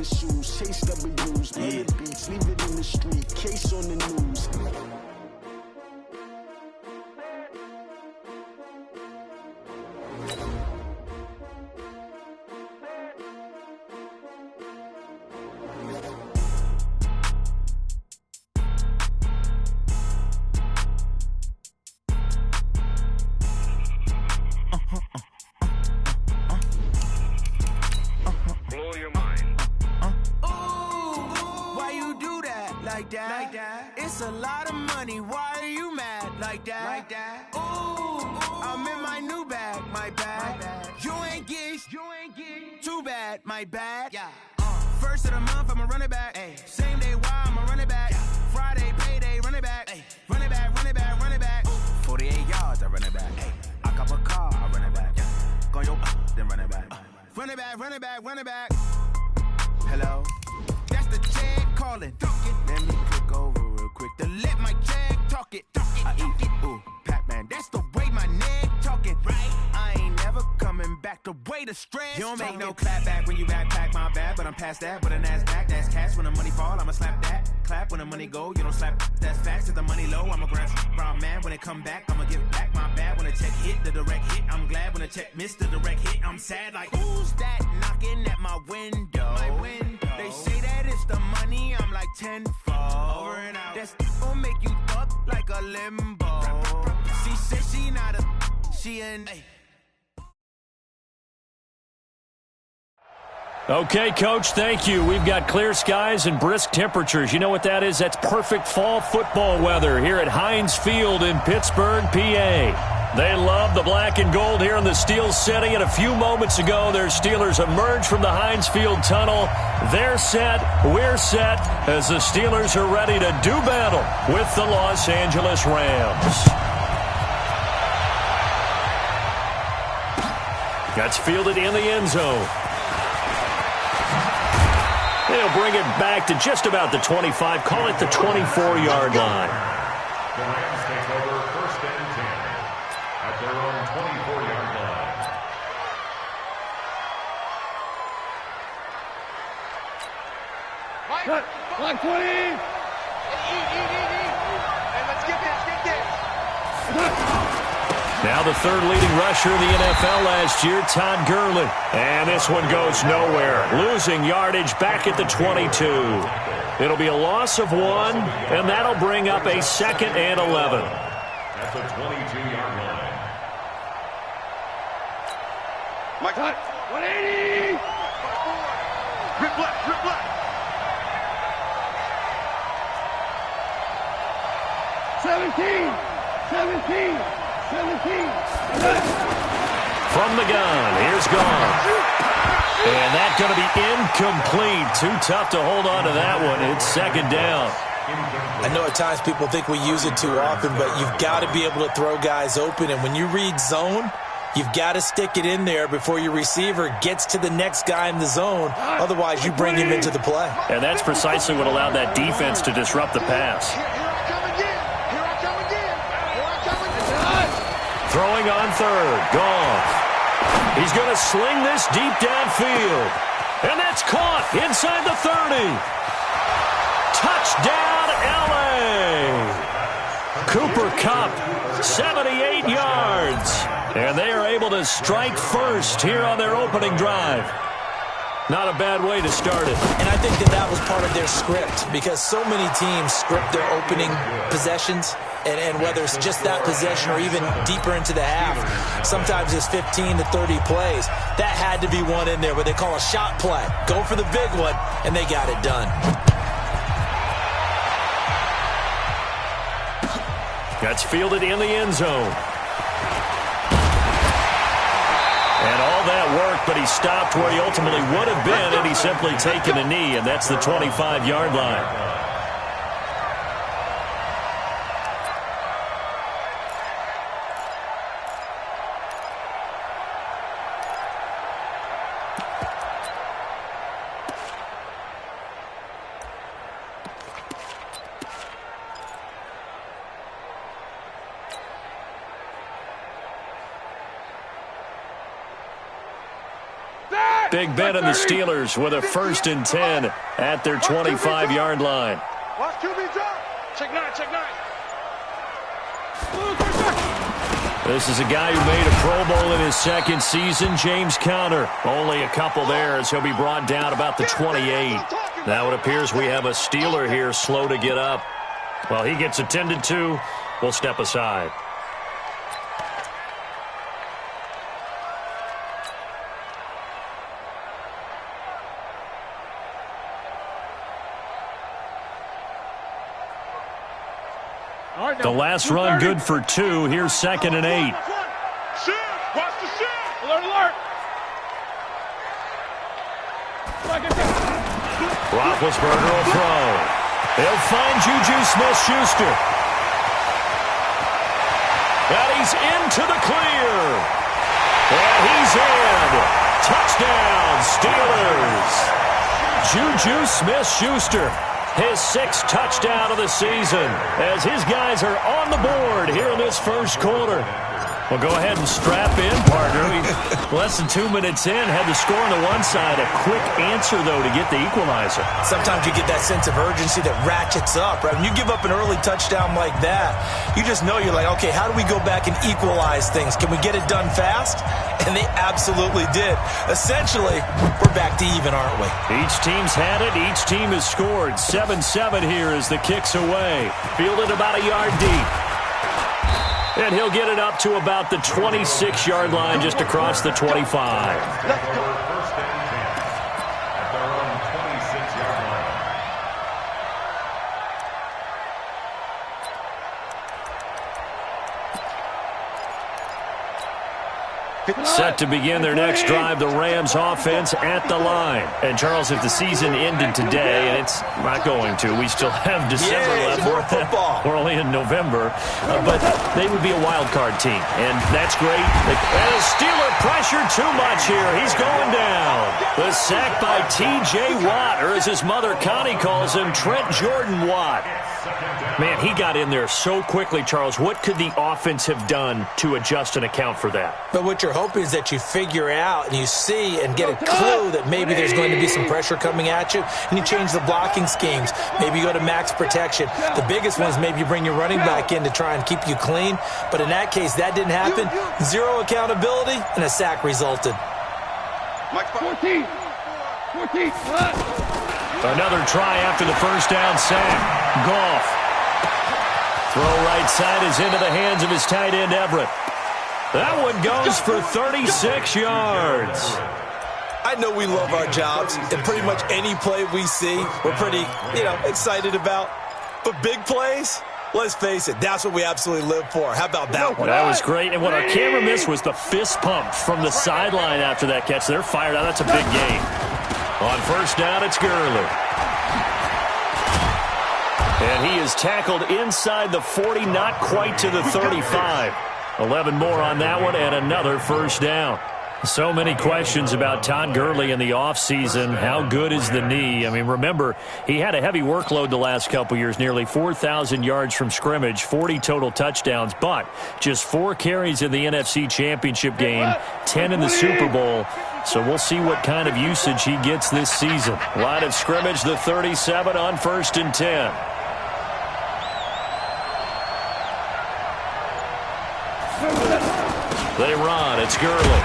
the shoes, chase W's, play the beats, leave it in the street, case on the news. It's a lot of money, why are you mad like that? Ooh, I'm in my new bag, my bad. You ain't get too bad, my bad. First of the month, I'ma run it back. Same day, why I'ma run it back. Friday, payday, run it back. Run it back, run it back, run it back. 48 yards, I run it back. I cop a car, I run it back. Go yo, then run it back. Run it back, run it back, run it back. Hello, that's the check calling. Let me click over real quick to let my check talk it. I eat it, ooh, Pac-Man, that's the way my neck talking. Right, I ain't never coming back the way the stress. You don't make no clap back when you backpack, my bad, but I'm past that. With a NASDAQ, that's cash. When the money fall, I'ma slap that. Clap when the money go, you don't slap. That's facts. If the money low, I'ma grab brown man. When it come back, I'ma give back my bad. When the check hit, the direct hit, I'm glad. When the check missed the direct hit, I'm sad. Like, who's that knocking at my window? They say that it's the money, I'm like tenfold. Over and out. That's gon' make you up like a limbo. She said she not a, she an. Okay, Coach, thank you. We've got clear skies and brisk temperatures. You know what that is? That's perfect fall football weather here at Heinz Field in Pittsburgh, PA. They love the black and gold here in the Steel City, and a few moments ago, their Steelers emerged from the Heinz Field tunnel. They're set, we're set, as the Steelers are ready to do battle with the Los Angeles Rams. That's fielded in the end zone. They'll bring it back to just about the 25, call it the 24-yard line. The Rams take over first and 10 at their own 24-yard line. Line 20! And let's get this, Now the third leading rusher in the NFL last year, Todd Gurley. And this one goes nowhere. Losing yardage back at the 22. It'll be a loss of 1, and that'll bring up a 2nd and 11. At the 22-yard line. Mike Hunt, 180! Rip left, rip left. 17! From the gun, here's gone. And that's going to be incomplete. Too tough to hold on to that one. It's 2nd down. I know at times people think we use it too often, but you've got to be able to throw guys open. And when you read zone, you've got to stick it in there before your receiver gets to the next guy in the zone. Otherwise, you bring him into the play. And that's precisely what allowed that defense to disrupt the pass. Throwing on third, Goff. He's going to sling this deep downfield. And that's caught inside the 30. Touchdown, L.A. Cooper Kupp, 78 yards. And they are able to strike first here on their opening drive. Not a bad way to start it. And I think that was part of their script, because so many teams script their opening possessions, and whether it's just that possession or even deeper into the half, sometimes it's 15 to 30 plays. That had to be one in there where they call a shot play. Go for the big one, and they got it done. That's fielded in the end zone. And all that worked, but he stopped where he ultimately would have been had he simply taken a knee, and that's the 25-yard line. Big Ben and the Steelers with a 1st and 10 at their 25-yard line. Watch QB drop. Check 9, check 9. This is a guy who made a Pro Bowl in his 2nd season, James Conner. Only a couple there as he'll be brought down about the 28. Now it appears we have a Steeler here slow to get up. While he gets attended to, we'll step aside. The last run good for 2. Here's 2nd and 8. Shift. Watch the shift. Alert, alert. Roethlisberger will throw. He'll find Juju Smith-Schuster. And he's into the clear. And he's in. Touchdown, Steelers. Juju Smith-Schuster. His 6th touchdown of the season as his guys are on the board here in this first quarter. Well, go ahead and strap in, partner. Less than 2 minutes in, had the score on the one side. A quick answer, though, to get the equalizer. Sometimes you get that sense of urgency that ratchets up, right? When you give up an early touchdown like that, you just know you're like, okay, how do we go back and equalize things? Can we get it done fast? And they absolutely did. Essentially, we're back to even, aren't we? Each team's had it. Each team has scored. 7-7 here as the kick's away. Fielded about a yard deep. And he'll get it up to about the 26-yard line just across the 25. First and 10 at their own 26-yard line. Set to begin their next drive, the Rams offense at the line. And, Charles, if the season ended today, and it's not going to, we still have December left. More football. We're only in November. But they would be a wild card team, and that's great. And a Steeler pressure too much here. He's going down. The sack by T.J. Watt, or as his mother Connie calls him, Trent Jordan Watt. Man, he got in there so quickly, Charles. What could the offense have done to adjust and account for that? But what you're hoping is that you figure out and you see and get a clue that maybe there's going to be some pressure coming at you, and you change the blocking schemes. Maybe you go to max protection. The biggest one is maybe you bring your running back in to try and keep you clean. But in that case, that didn't happen. Zero accountability, and a sack resulted. 14. Another try after the first down sack. Goff. Throw right side is into the hands of his tight end, Everett. That one goes for 36 yards. I know we love our jobs, and pretty much any play we see, we're pretty, excited about. But big plays, let's face it, that's what we absolutely live for. How about that one? That was great. And what our camera missed was the fist pump from the sideline after that catch. They're fired out. That's a big gain. On first down, it's Gurley. And he is tackled inside the 40, not quite to the 35. 11 more on that one, and another first down. So many questions about Todd Gurley in the offseason. How good is the knee? I mean, remember, he had a heavy workload the last couple years, nearly 4,000 yards from scrimmage, 40 total touchdowns, but just 4 carries in the NFC Championship game, 10 in the Super Bowl. So we'll see what kind of usage he gets this season. Line of scrimmage, the 37 on first and 10. They run. It's Gurley.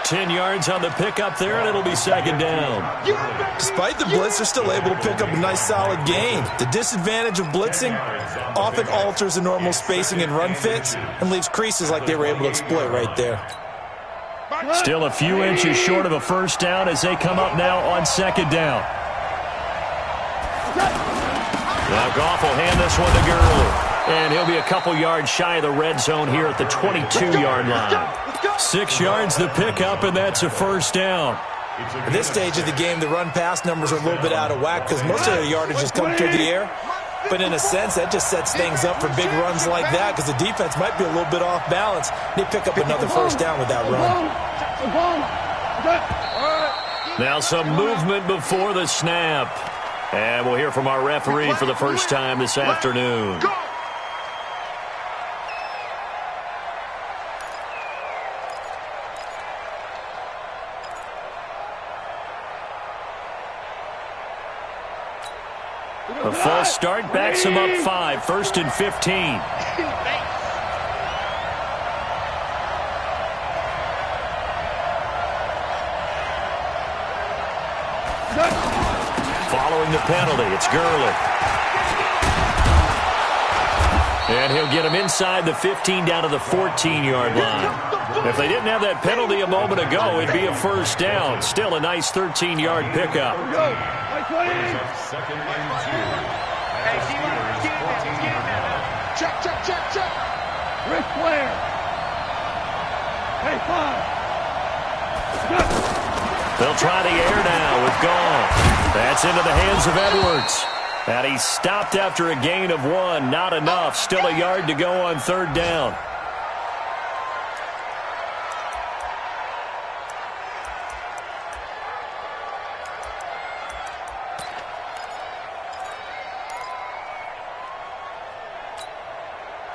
10 yards on the pickup there, and it'll be second down. Despite the blitz, they're still able to pick up a nice, solid gain. The disadvantage of blitzing often alters the normal spacing and run fits and leaves creases like they were able to exploit right there. Still a few inches short of a first down as they come up now on second down. Now Goff will hand this one to Gurley. And he'll be a couple yards shy of the red zone here at the 22-yard line. 6 yards the pickup, and that's a first down. At this stage of the game, the run-pass numbers are a little bit out of whack because most of the yardage has come through the air. But in a sense, that just sets things up for big runs like that because the defense might be a little bit off balance. They pick up another first down with that run. Now some movement before the snap. And we'll hear from our referee for the first time this afternoon. A false start backs him up 5, 1st and 15. Following the penalty, it's Gurley. And he'll get him inside the 15 down to the 14-yard line. If they didn't have that penalty a moment ago, it'd be a first down. Still a nice 13-yard pickup. Second and 2. Check. Ric Flair. Hey, 5. They'll try the air now with Gall. That's into the hands of Edwards. And he stopped after a gain of 1. Not enough. Still a yard to go on 3rd down.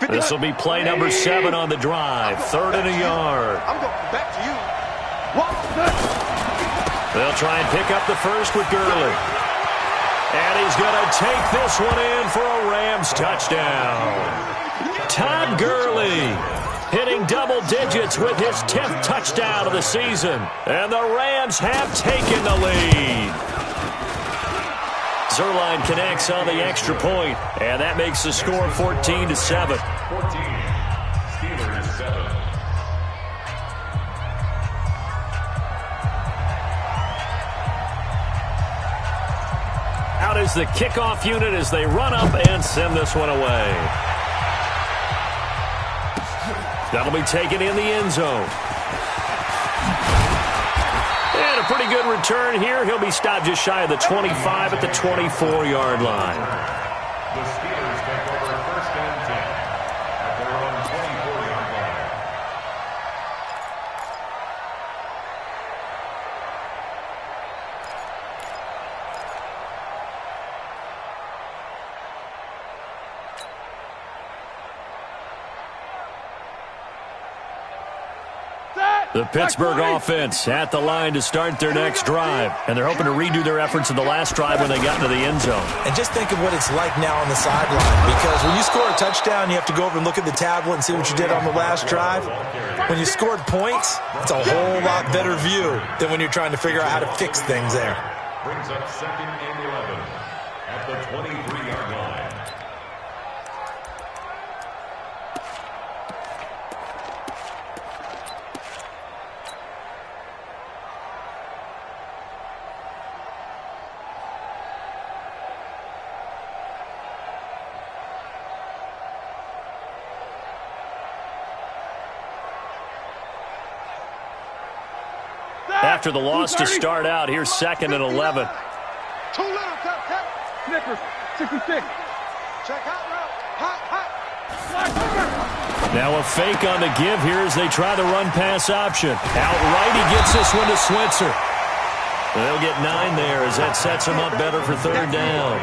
This will be play number 7 on the drive. 3rd and a yard. I'm going back to you. They'll try and pick up the first with Gurley. And he's going to take this one in for a Rams touchdown. Todd Gurley hitting double digits with his 10th touchdown of the season. And the Rams have taken the lead. Zuerlein connects on the extra point, and that makes the score 14-7. 14. Steelers 7. Out is the kickoff unit as they run up and send this one away. That'll be taken in the end zone. And a pretty good return here. He'll be stopped just shy of the 25 at the 24-yard line. The Steelers take over 1st and 10 at their own 24-yard line. The Pittsburgh offense at the line to start their next drive. And they're hoping to redo their efforts in the last drive when they got into the end zone. And just think of what it's like now on the sideline. Because when you score a touchdown, you have to go over and look at the tablet and see what you did on the last drive. When you scored points, it's a whole lot better view than when you're trying to figure out how to fix things there. Brings up 2nd and 11 at the 23-yard line. After the loss to start out, here's 2nd and 11. Too little, tap. Snickers, 66. Check out route. Hot. Now a fake on the give here as they try the run-pass option. Outright, he gets this one to Switzer. They'll get 9 there as that sets him up better for 3rd down.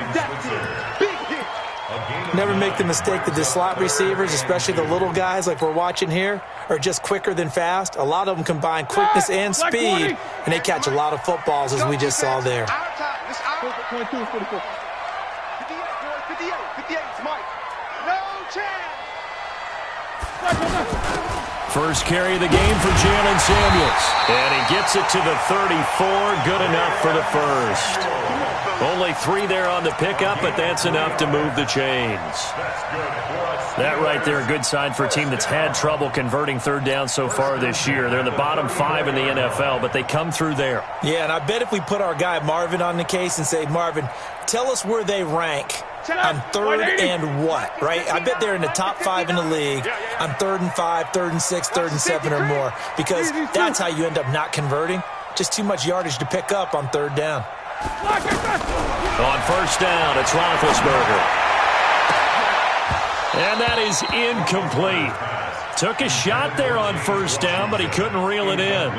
Never make the mistake that the slot receivers, especially the little guys like we're watching here, are just quicker than fast. A lot of them combine quickness and speed, and they catch a lot of footballs, as we just saw there. 22, 44. 58, 58, it's Mike. No chance. First carry of the game for Jalen Samuels. And he gets it to the 34. Good enough for the first. Only 3 there on the pickup, but that's enough to move the chains. That right there, a good sign for a team that's had trouble converting 3rd down so far this year. They're in the bottom 5 in the NFL, but they come through there. Yeah, and I bet if we put our guy Marvin on the case and say, Marvin, tell us where they rank on 3rd and what, right? I bet they're in the top 5 in the league on 3rd and 5, 3rd and 6, 3rd and 7 or more, because that's how you end up not converting. Just too much yardage to pick up on 3rd down. On 1st down, it's Roethlisberger. And that is incomplete. Took a shot there on 1st down, but he couldn't reel it in.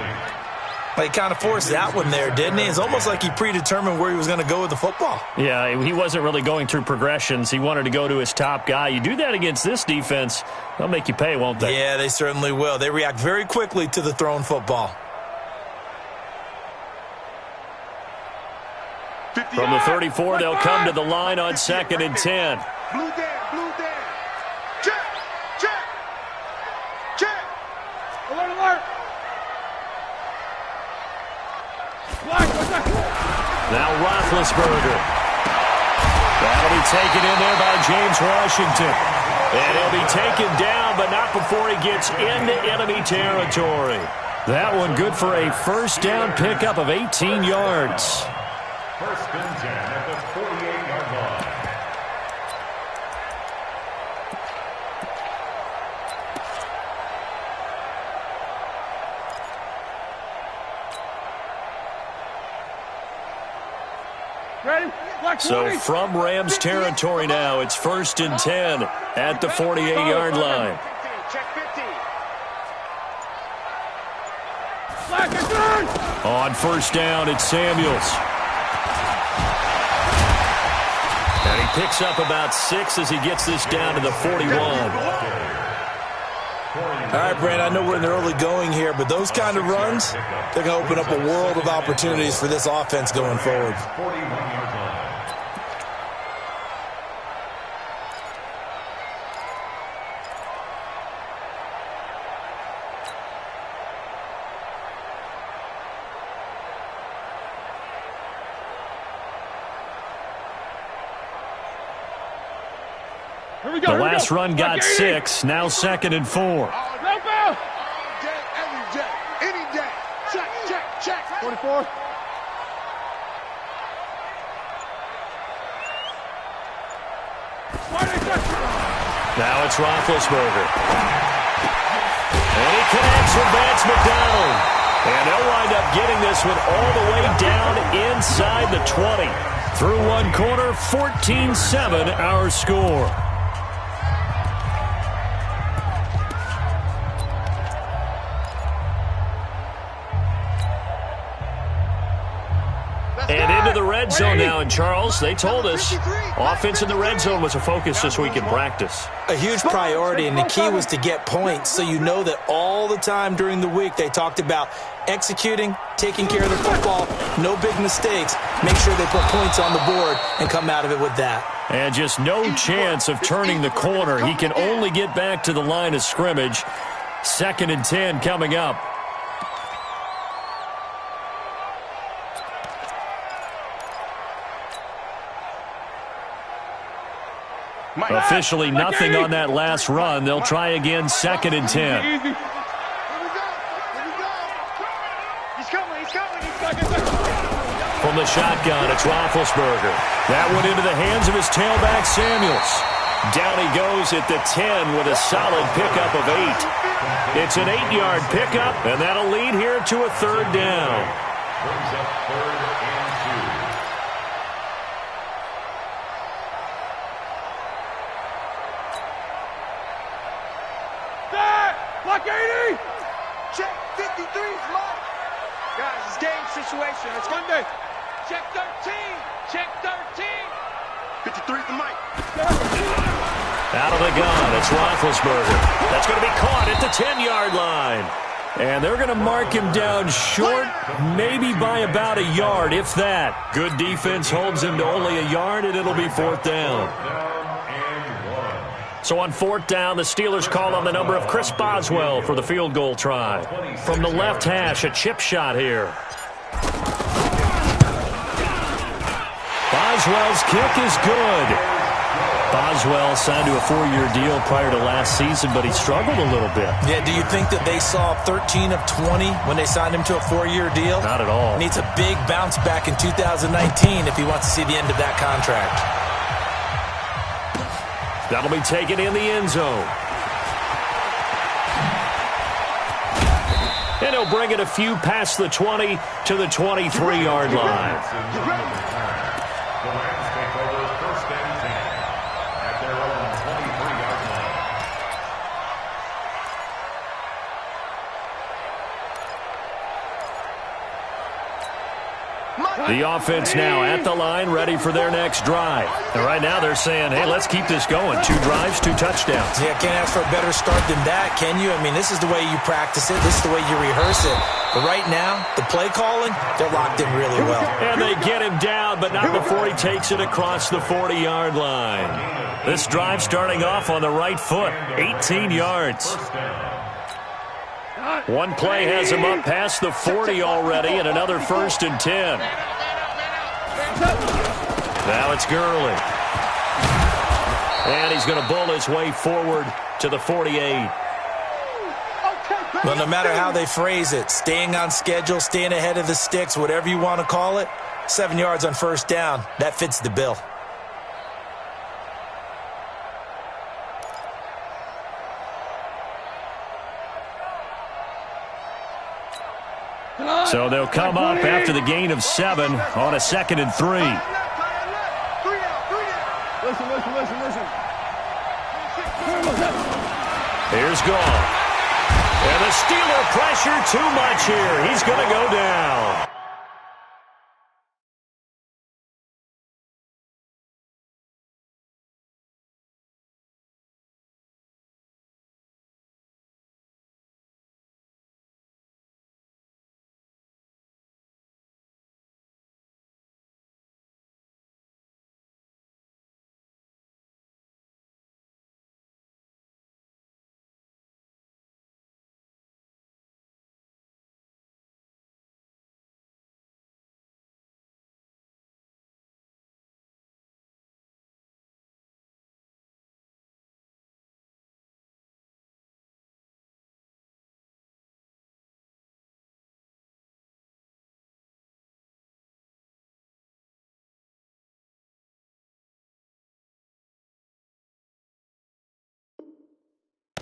Well, he kind of forced that one there, didn't he? It's almost like he predetermined where he was going to go with the football. Yeah, he wasn't really going through progressions. He wanted to go to his top guy. You do that against this defense, they'll make you pay, won't they? Yeah, they certainly will. They react very quickly to the thrown football. From the 34, they'll come to the line on 2nd and 10. Blue down. Check. Alert. Now Roethlisberger. That'll be taken in there by James Washington. And he'll be taken down, but not before he gets into enemy territory. That one good for a first down pickup of 18 yards. First and 10 at the 48-yard line. Ready? So from Rams territory now, it's 1st and 10 at the 48-yard line. Check 50. On first down, it's Samuels. And he picks up about 6 as he gets this down to the 41. All right, Brand, I know we're in the early going here, but those kind of runs, they're going to open up a world of opportunities for this offense going forward. 41-yard line. The last run got 6, now 2nd and 4. No foul. Every day, any day. Check. 44. Now it's Roethlisberger. And he connects with Vance McDonald. And they'll wind up getting this one all the way down inside the 20. Through one quarter, 14-7 our score. And into the red zone now, and Charles, they told us offense in the red zone was a focus this week in practice. A huge priority, and the key was to get points, so you know that all the time during the week they talked about executing, taking care of the football, no big mistakes, make sure they put points on the board and come out of it with that. And just no chance of turning the corner. He can only get back to the line of scrimmage. 2nd and 10 coming up. Officially nothing on that last run. They'll try again, 2nd and 10. Here we go. He's coming. From the shotgun, it's Roethlisberger. That one into the hands of his tailback, Samuels. Down he goes at the 10 with a solid pickup of 8. It's an 8-yard pickup, and that'll lead here to a 3rd down. Brings up 3rd and 2. Block 80! Check 53's Mike. Guys, it's game situation. It's Monday. Check 13. 53's the Mike. Out of the gun, it's Roethlisberger. That's going to be caught at the 10-yard line. And they're going to mark him down short, maybe by about a yard, if that. Good defense holds him to only a yard, and it'll be 4th down. So on 4th down, the Steelers call on the number of Chris Boswell for the field goal try. From the left hash, a chip shot here. Boswell's kick is good. Boswell signed to a 4-year deal prior to last season, but he struggled a little bit. Yeah, do you think that they saw 13 of 20 when they signed him to a 4-year deal? Not at all. Needs a big bounce back in 2019 if he wants to see the end of that contract. That'll be taken in the end zone. And he'll bring it a few past the 20 to the 23-yard line. The Rams take over 1st and 10 at their own 23-yard line. The offense now at the line, ready for their next drive. And right now they're saying, hey, let's keep this going. 2 drives, 2 touchdowns. Yeah, can't ask for a better start than that, can you? I mean, this is the way you practice it. This is the way you rehearse it. But right now, the play calling, they're locked in really well. And they get him down, but not before he takes it across the 40-yard line. This drive starting off on the right foot, 18 yards. One play has him up past the 40 already, and another 1st and 10. Now it's Gurley. And he's going to bull his way forward to the 48. Well, no matter how they phrase it, staying on schedule, staying ahead of the sticks, whatever you want to call it, 7 yards on 1st down, that fits the bill. So they'll come up after the gain of 7 on a 2nd and 3. Listen. Here's Goff. And the Steeler pressure too much here. He's going to go down.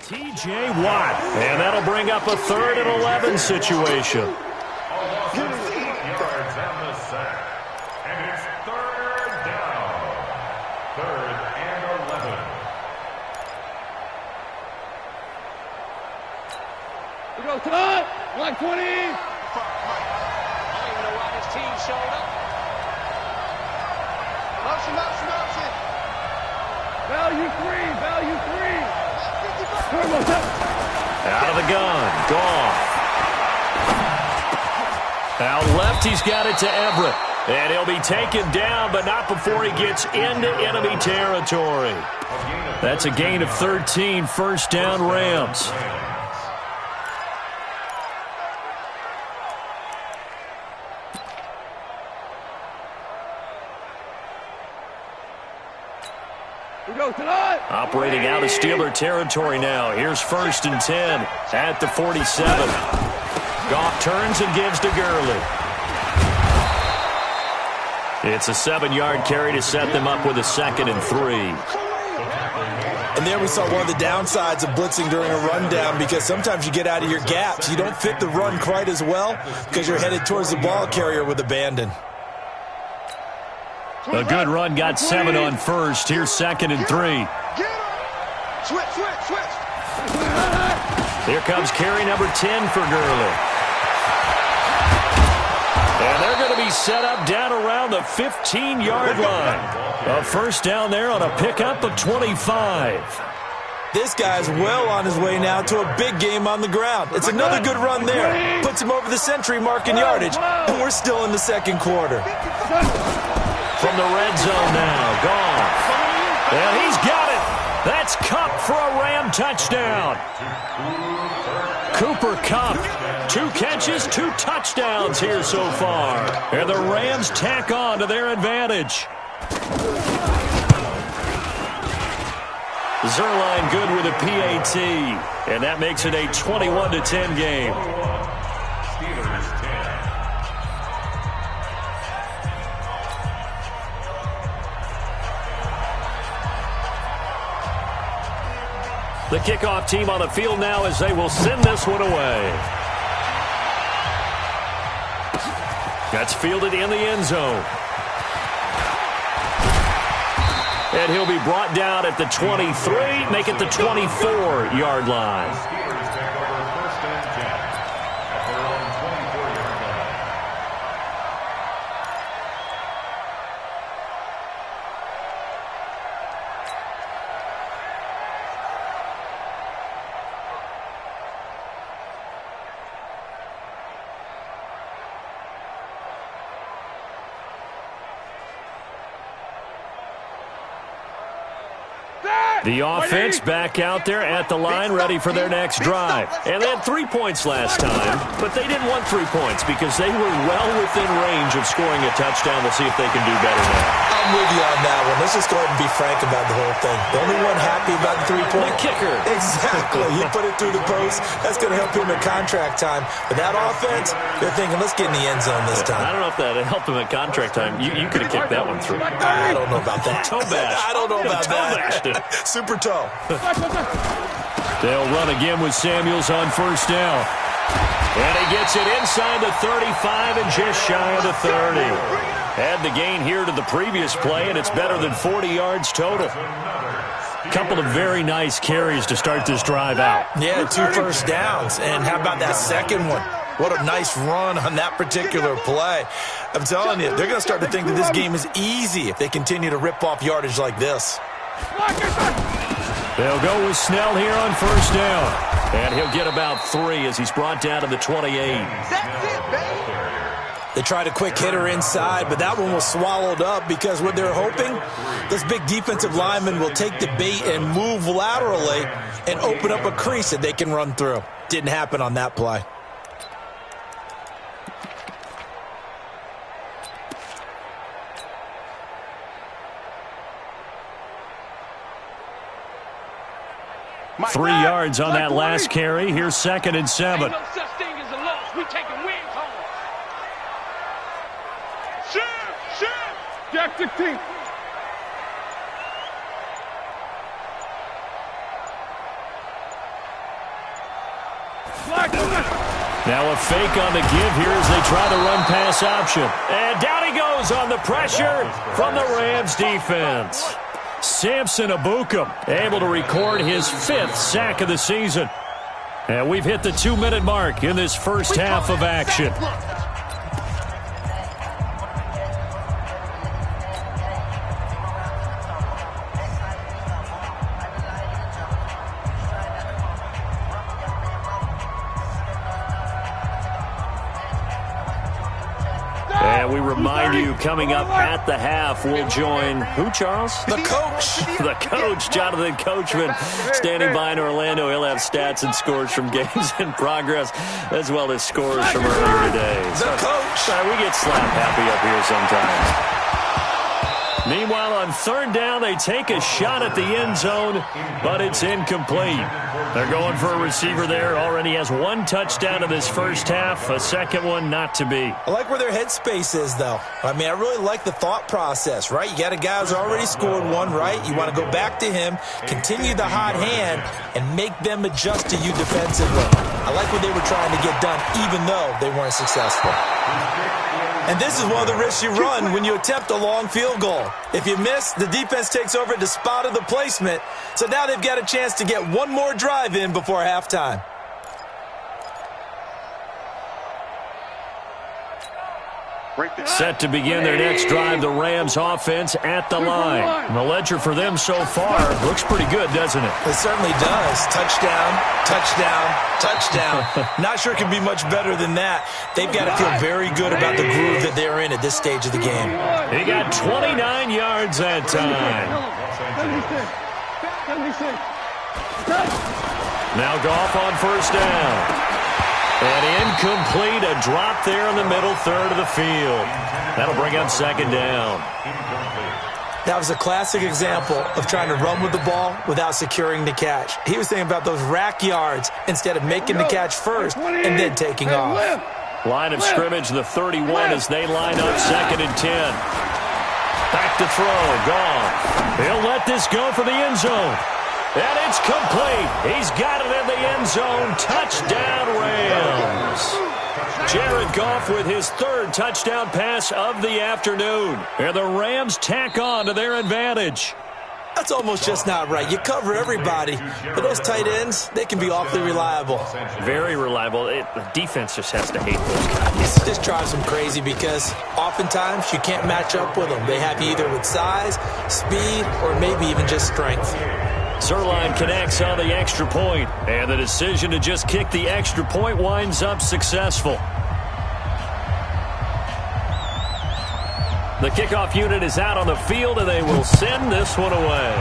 T.J. Watt. And that'll bring up a 3rd and 11 situation. Almost 8 yards on the sack. And it's 3rd down. 3rd and 11. We go tonight. 120. I don't even know why this team showed up. Motion. Value 3. Out of the gun. Goff. Out left, he's got it to Everett. And he'll be taken down, but not before he gets into enemy territory. That's a gain of 13, 1st down Rams. Operating out of Steeler territory now. Here's 1st and 10 at the 47. Goff turns and gives to Gurley. It's a 7-yard carry to set them up with a 2nd and 3. And there we saw one of the downsides of blitzing during a rundown, because sometimes you get out of your gaps. You don't fit the run quite as well because you're headed towards the ball carrier with abandon. A good run got 7 on 1st. Here's 2nd and 3. Switch. Here comes carry number 10 for Gurley. And they're going to be set up down around the 15-yard line. A 1st down there on a pickup of 25. This guy's well on his way now to a big game on the ground. It's another good run there. Puts him over the century mark in yardage, and we're still in the 2nd quarter. From the red zone now, Goff. And he's got it. That's Kupp for a Ram touchdown. Cooper Kupp, 2 catches, 2 touchdowns here so far. And the Rams tack on to their advantage. Zerline good with a PAT. And that makes it a 21-10 game. The kickoff team on the field now as they will send this one away. That's fielded in the end zone. And he'll be brought down at the 23, make it the 24-yard line. Steelers take over 1st and 10 at their own 24-yard The offense back out there at the line, ready for their next drive. And they had 3 points last time, but they didn't want 3 points because they were well within range of scoring a touchdown. We'll see if they can do better now. I'm with you on that one. Let's just go ahead and be frank about the whole thing. The only one happy about the 3-point kicker. Exactly. He put it through the post. That's going to help him at contract time. But that offense, they're thinking, let's get in the end zone this time. I don't know if that helped him at contract time. You could have kicked that one through. I don't know about that. Toe bash. I don't know about that. It. Super toe. They'll run again with Samuels on first down. And he gets it inside the 35 and just shy of the 30. Had the gain here to the previous play, and it's better than 40 yards total. Couple of very nice carries to start this drive out. Yeah, 2 first downs. And how about that second one? What a nice run on that particular play. I'm telling you, they're going to start to think that this game is easy if they continue to rip off yardage like this. They'll go with Snell here on first down. And he'll get about 3 as he's brought down to the 28. That's it, baby. They tried a quick hitter inside, but that one was swallowed up because what they're hoping, this big defensive lineman will take the bait and move laterally and open up a crease that they can run through. Didn't happen on that play. Three yards on that last carry. Here's 2nd and 7. Ain't no such thing as a loss. We taking wins home. Shoot! Jack 16. Now a fake on the give here as they try the run-pass option. And down he goes on the pressure from the Rams defense. Samson Abukum able to record his 5th sack of the season. And we've hit the 2-minute mark in this first half of action. And we remind you, coming up at the half, we'll join who, Charles? The coach. The coach, Jonathan Coachman, standing by in Orlando. He'll have stats and scores from games in progress, as well as scores from earlier today. The coach. We get slap happy up here sometimes. Meanwhile, on 3rd down, they take a shot at the end zone, but it's incomplete. They're going for a receiver there. Already has 1 touchdown in this first half, a second one not to be. I like where their headspace is, though. I mean, I really like the thought process, right? You got a guy who's already scored 1, right? You want to go back to him, continue the hot hand, and make them adjust to you defensively. I like what they were trying to get done, even though they weren't successful. And this is one of the risks you run when you attempt a long field goal. If you miss, the defense takes over at the spot of the placement. So now they've got a chance to get 1 more drive in before halftime. Set to begin their next drive, the Rams offense at the line. And the ledger for them so far looks pretty good, doesn't it? It certainly does. Touchdown, touchdown, touchdown. Not sure it can be much better than that. They've got to feel very good about the groove that they're in at this stage of the game. He got 29 yards that time. Now Goff on first down. And incomplete, a drop there in the middle third of the field. That'll bring up 2nd down. That was a classic example of trying to run with the ball without securing the catch. He was thinking about those rack yards instead of making the catch first and then taking off. Line of scrimmage, the 31 as they line up 2nd and 10. Back to throw, Goff. He'll let this go for the end zone. And it's complete. He's got it in the end zone. Touchdown, Rams. Jared Goff with his 3rd touchdown pass of the afternoon. And the Rams tack on to their advantage. That's almost just not right. You cover everybody, but those tight ends, they can be awfully reliable. Very reliable. The defense just has to hate those guys. It just drives them crazy because oftentimes you can't match up with them. They have you either with size, speed, or maybe even just strength. Zuerlein connects on the extra point, and the decision to just kick the extra point winds up successful. The kickoff unit is out on the field, and they will send this one away.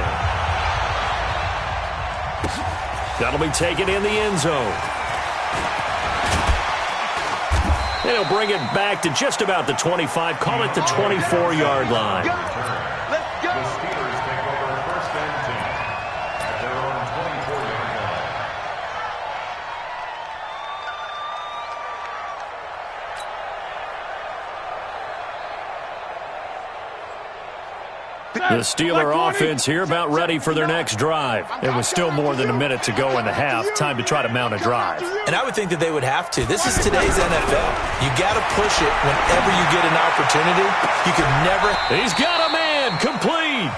That'll be taken in the end zone. And he'll bring it back to just about the 25. Call it the 24-yard line. The Steelers take over 1st and 10 at their own 24-yard line. The Steeler offense here about ready for their next drive. It was still more than a minute to go in the half. Time to try to mount a drive. And I would think that they would have to. This is today's NFL. You got to push it whenever you get an opportunity. You could never. He's got a man. Complete.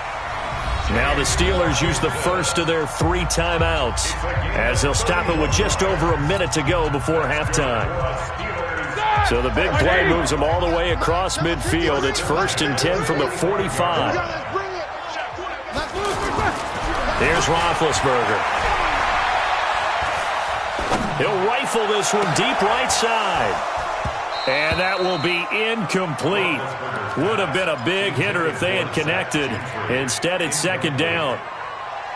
Now the Steelers use the first of their 3 timeouts as they'll stop it with just over a minute to go before halftime. So the big play moves them all the way across midfield. It's 1st and 10 from the 45. Here's Roethlisberger. He'll rifle this one deep right side. And that will be incomplete. Would have been a big hitter if they had connected. Instead, it's 2nd down.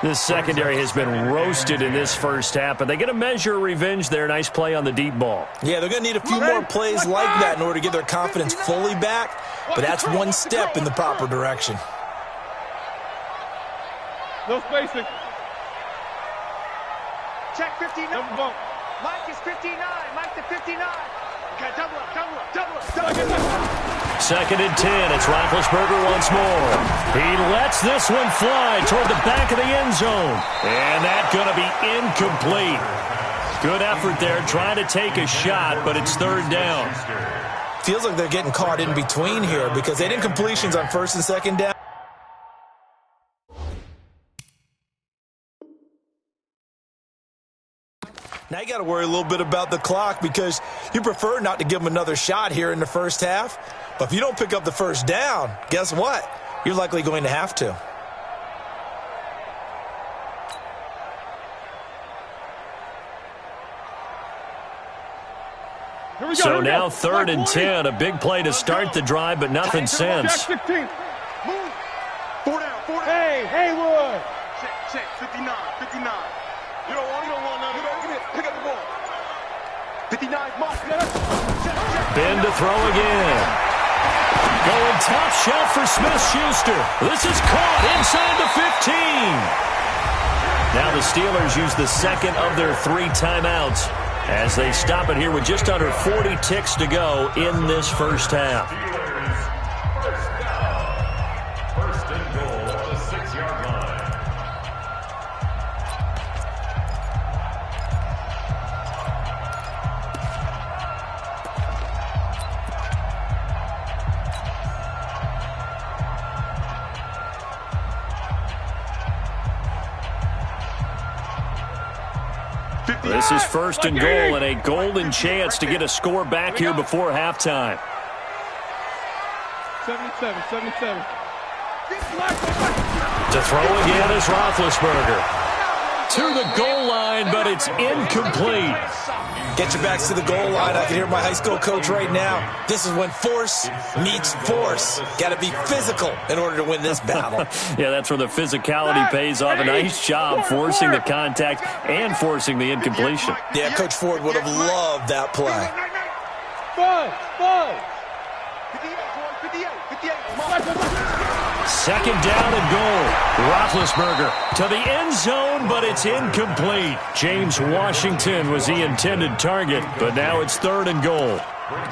This secondary has been roasted in this first half, but they get a measure of revenge there. Nice play on the deep ball. Yeah, they're going to need a few more plays like that in order to get their confidence fully back, but that's one step in the proper direction. No spacing. Check 59. Mike is 59. Mike to 59. Okay, double up. 2nd and 10. It's Roethlisberger once more. He lets this one fly toward the back of the end zone. And that's going to be incomplete. Good effort there trying to take a shot, but it's 3rd down. Feels like they're getting caught in between here because they didn't completions on 1st and 2nd down. Now you got to worry a little bit about the clock because you prefer not to give them another shot here in the first half. But if you don't pick up the 1st down, guess what? You're likely going to have to. So now 3rd and 10. A big play to start the drive, but nothing since. Check 16. Move. 4 down. Hey, Haywood. Check 59. You don't want none. Pick up the ball. 59, Mark. Ben to throw again. Going top shelf for Smith-Schuster. This is caught inside the 15. Now the Steelers use the 2nd of their 3 timeouts as they stop it here with just under 40 ticks to go in this first half. Steelers 1st down. 1st and goal on the 6-yard line. This is 1st and goal and a golden chance to get a score back here before halftime. 77. To throw again is Roethlisberger. To the goal line, but it's incomplete. Get your backs to the goal line. I can hear my high school coach right now. This is when force meets force. Got to be physical in order to win this battle. Yeah, that's where the physicality pays off. A nice job forcing the contact and forcing the incompletion. Yeah, Coach Ford would have loved that play. 2nd down and goal. Roethlisberger to the end zone, but it's incomplete. James Washington was the intended target, but now it's 3rd and goal.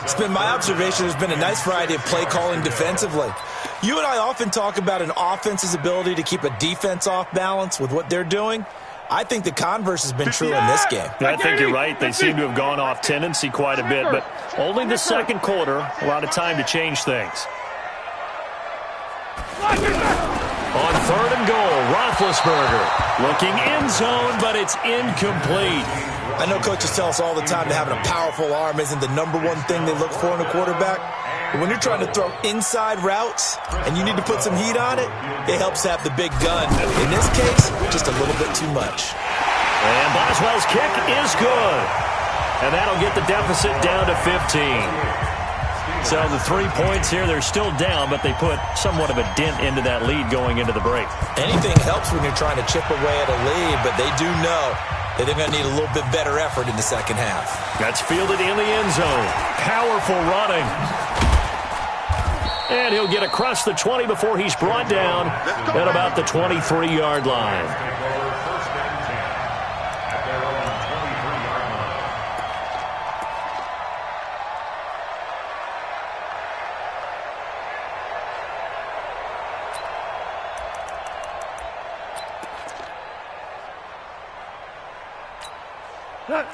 It's been my observation there's been a nice variety of play calling defensively. You and I often talk about an offense's ability to keep a defense off balance with what they're doing. I think the converse has been true in this game. I think you're right. They seem to have gone off tendency quite a bit, but only the 2nd quarter. A lot of time to change things. On 3rd and goal, Roethlisberger looking end zone, but it's incomplete. I know coaches tell us all the time that having a powerful arm isn't the #1 thing they look for in a quarterback. But when you're trying to throw inside routes and you need to put some heat on it, it helps to have the big gun. In this case, just a little bit too much. And Boswell's kick is good. And that'll get the deficit down to 15. So the 3 points here, they're still down, but they put somewhat of a dent into that lead going into the break. Anything helps when you're trying to chip away at a lead, but they do know that they're going to need a little bit better effort in the second half. That's fielded in the end zone. Powerful running. And he'll get across the 20 before he's brought down at about the 23-yard line.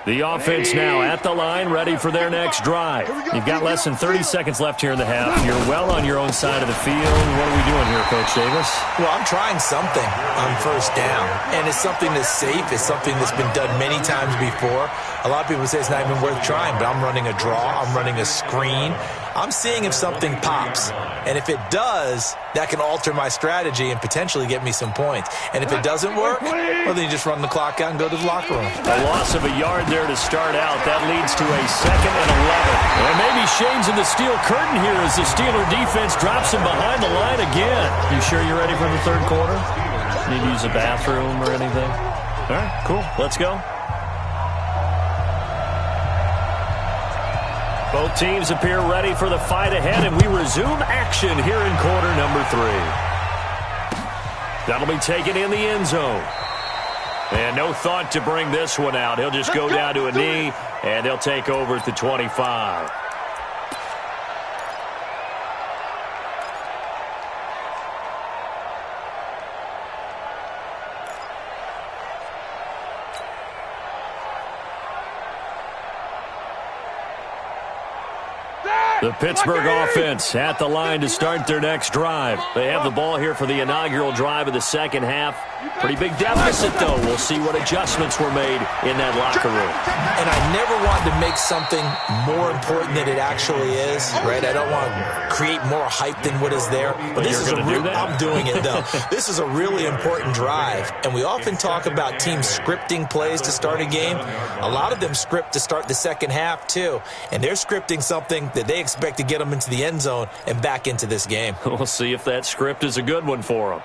The offense now at the line, ready for their next drive. You've got less than 30 seconds left here in the half. You're well on your own side of the field. What are we doing here, Coach Davis? Well, I'm trying something on first down, and it's something that's safe. It's something that's been done many times before. A lot of people say it's not even worth trying, but I'm running a draw. I'm running a screen. I'm seeing if something pops, and if it does, that can alter my strategy and potentially get me some points. And if it doesn't work, well, then you just run the clock out and go to the locker room. A loss of a yard there to start out. That leads to a 2nd and 11. And maybe Shane's in the steel curtain here as the Steeler defense drops him behind the line again. You sure you're ready for the third quarter? Need to use a bathroom or anything? All right, cool. Let's go. Both teams appear ready for the fight ahead, and we resume action here in quarter number 3. That'll be taken in the end zone. And no thought to bring this one out. He'll just go down to a knee, and they'll take over at the 25. The Pittsburgh offense at the line to start their next drive. They have the ball here for the inaugural drive of the second half. Pretty big deficit, though. We'll see what adjustments were made in that locker room. And I never want to make something more important than it actually is, right? I don't want to create more hype than what is there. But this is I'm doing it, though. This is a really important drive. And we often talk about teams scripting plays to start a game. A lot of them script to start the second half, too. And they're scripting something that they expect to get them into the end zone and back into this game. We'll see if that script is a good one for them.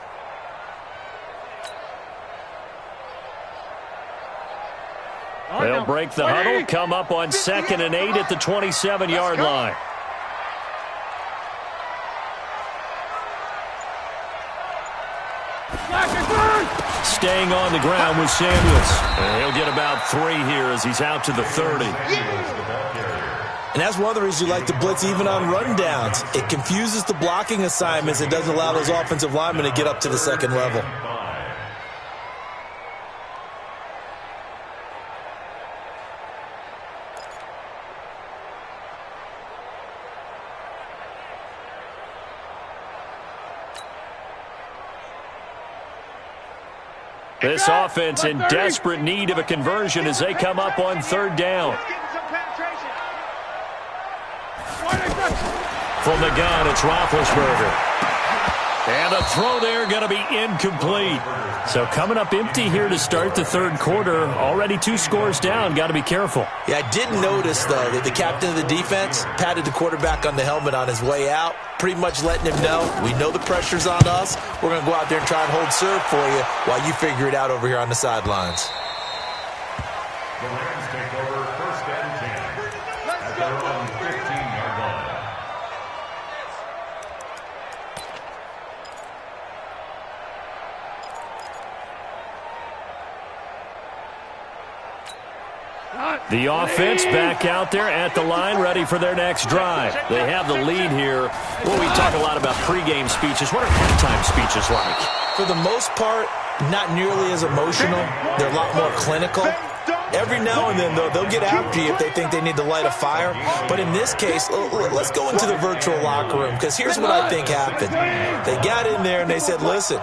They'll break the huddle, come up on 2nd and 8 at the 27-yard line. Staying on the ground with Samuels. And he'll get about 3 here as he's out to the 30. And that's one of the reasons you like to blitz even on rundowns. It confuses the blocking assignments. It doesn't allow those offensive linemen to get up to the second level. This offense in desperate need of a conversion as they come up on 3rd down. From the gun, it's Roethlisberger. And the throw there going to be incomplete. So coming up empty here to start the third quarter. Already 2 scores down. Got to be careful. Yeah, I did notice, though, that the captain of the defense patted the quarterback on the helmet on his way out, pretty much letting him know, we know the pressure's on us. We're going to go out there and try and hold serve for you while you figure it out over here on the sidelines. The Rams take over 1st and 10 at their own 15-yard line. The offense back out there at the line, ready for their next drive. They have the lead here. Well, we talk a lot about pregame speeches. What are halftime speeches like? For the most part, not nearly as emotional. They're a lot more clinical. Every now and then, though, they'll get after you if they think they need to light a fire. But in this case, let's go into the virtual locker room, because here's what I think happened. They got in there and they said, listen,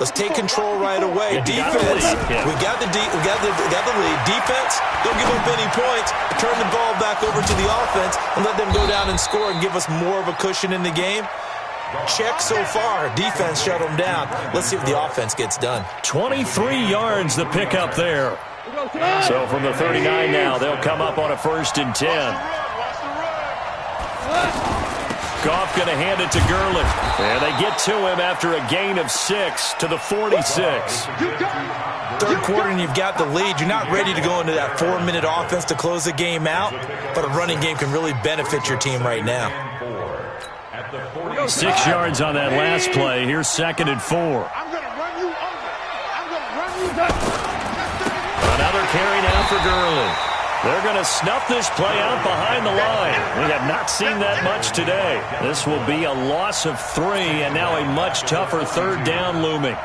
let's take control right away. Defense, we got the lead. Defense, don't give up any points. Turn the ball back over to the offense and let them go down and score and give us more of a cushion in the game. Check so far. Defense shut them down. Let's see if the offense gets done. 23 yards the pickup there. So from the 39 now, they'll come up on a 1st and 10. Goff going to hand it to Gurley. And they get to him after a gain of 6 to the 46. Third quarter and you've got the lead. You're not ready to go into that 4-minute offense to close the game out, but a running game can really benefit your team right now. 6 yards on that last play. Here's 2nd and 4. I'm going to run you over. I'm going to run you down. Another carry now for Gurley. They're going to snuff this play out behind the line. We have not seen that much today. This will be a loss of 3, and now a much tougher 3rd down looming.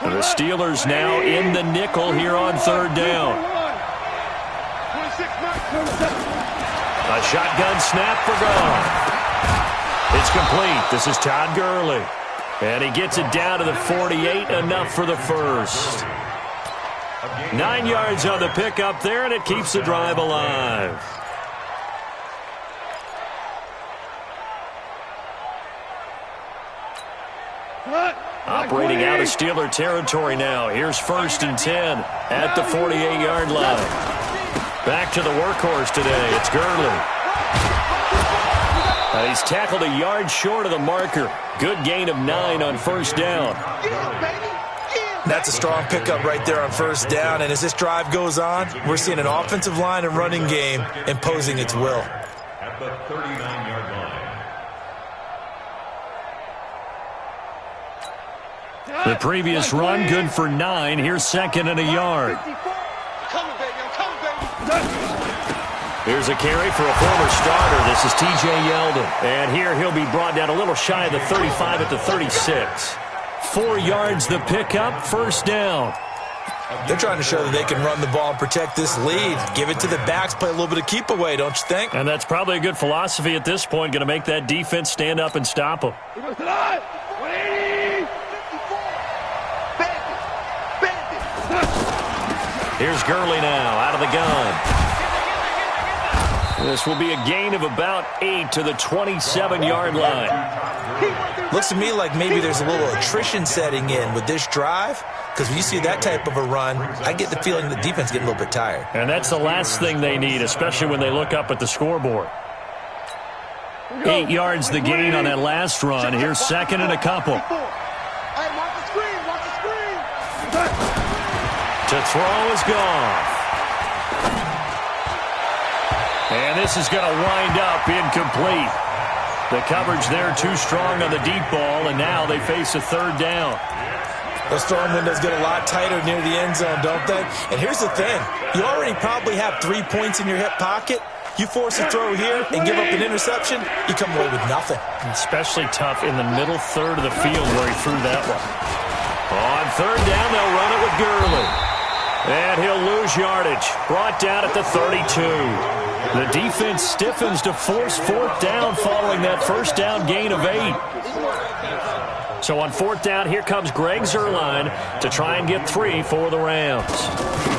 The Steelers now in the nickel here on 3rd down. A shotgun snap for Goff. It's complete. This is Todd Gurley. And he gets it down to the 48, enough for the first. 9 yards on the pickup there, and it keeps the drive alive. Operating out of Steeler territory now. Here's 1st and 10 at the 48-yard line. Back to the workhorse today. It's Gurley. He's tackled a yard short of the marker. Good gain of 9 on 1st down. That's a strong pickup right there on 1st down. And as this drive goes on, we're seeing an offensive line and running game imposing its will. At the 39-yard line. The previous run, good for 9. Here's 2nd and a yard. Here's a carry for a former starter. This is T.J. Yeldon. And here he'll be brought down a little shy of the 35 at the 36. 4 yards the pickup, 1st down. They're trying to show that they can run the ball and protect this lead. Give it to the backs, play a little bit of keep away, don't you think? And that's probably a good philosophy at this point, going to make that defense stand up and stop them. Here's Gurley now, out of the gun. This will be a gain of about 8 to the 27-yard line. Looks to me like maybe there's a little attrition setting in with this drive, because when you see that type of a run, I get the feeling the defense getting a little bit tired. And that's the last thing they need, especially when they look up at the scoreboard. 8 yards the gain on that last run. Here's 2nd and a couple. To throw is Goff. And this is going to wind up incomplete. The coverage there too strong on the deep ball, and now they face a 3rd down. Those throwing windows get a lot tighter near the end zone, don't they? And here's the thing. You already probably have 3 points in your hip pocket. You force a throw here and give up an interception, you come away with nothing. Especially tough in the middle third of the field where he threw that one. On 3rd down, they'll run it with Gurley. And he'll lose yardage. Brought down at the 32. The defense stiffens to force 4th down following that 1st down gain of 8. So on 4th down, here comes Greg Zuerlein to try and get 3 for the Rams.